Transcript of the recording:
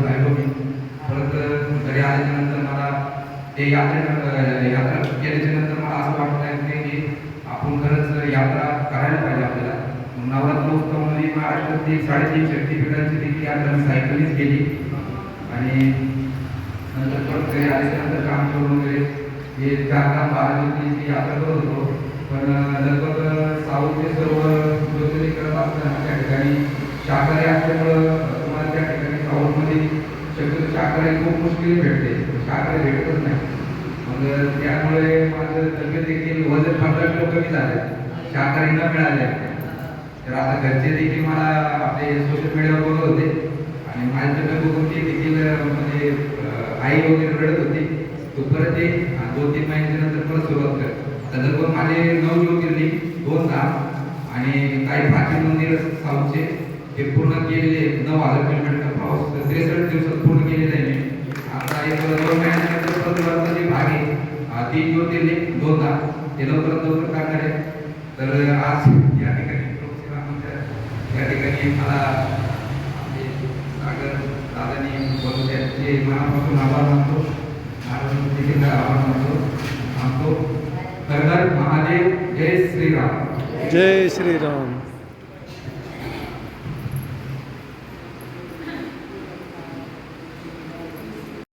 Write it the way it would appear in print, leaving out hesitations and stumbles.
राहिलो मी. परत घरी आल्याच्यानंतर मला ते यात्रा केल्याच्या नंतर मला असं वाटत आहे की आपण खरंच यात्रा करायला पाहिजे आपल्याला. नवरात्रोत्सवामध्ये महाराष्ट्रातली 3.5 शक्तिपीठांची देखील यात्रा मी सायकलीच केली आणि नंतर परत घरी आल्याच्यानंतर काम करून वगैरे हे 4-5-12 दिवसाची यात्रा करत होतो. पण लगभग साऊथचे सर्व ज्योतिर्लिंग करत असताना त्या ठिकाणी शाकाहारी असल्यामुळं तुम्हाला त्या ठिकाणी साऊथमध्ये शक्यतो शाकाहारी खूप मुश्किल भेटते, शाकाहारी भेटतच नाही. मग त्यामुळे माझं तब्येत देखील वजन 15 किलो कमी झालं शाकाहारी न मिळाले. तर आता घरचे देखील मला आपले सोशल मीडियावर बघत होते आणि माझी तब्येत बघून ते देखील म्हणजे आई वगैरे रडत होती. तो परत ते 2-3 महिन्याच्या नंतर परत सुरुवात कर. आता लगभग माझे 9 ज्योतिर्लिंग 2 धाम आणि काही प्राचीन मंदिर साऊथचे हे पूर्ण केलेले 9,000 किलोमीटरचा प्रवास 63 दिवसात पूर्ण केलेला आहे मी. आता एक 2 महिन्यानंतर परत जे भाग आहे 3 ज्योतिर्लिंग 2 धाम हे लवकरात लवकर करणार आहे. तर आज या ठिकाणी या ठिकाणी मला सागर दादांनी बोलून त्यांचे मनापासून आभार मानतो. देखील आभार मानतो. हर हर महादेव. जय श्रीराम. जय श्रीराम.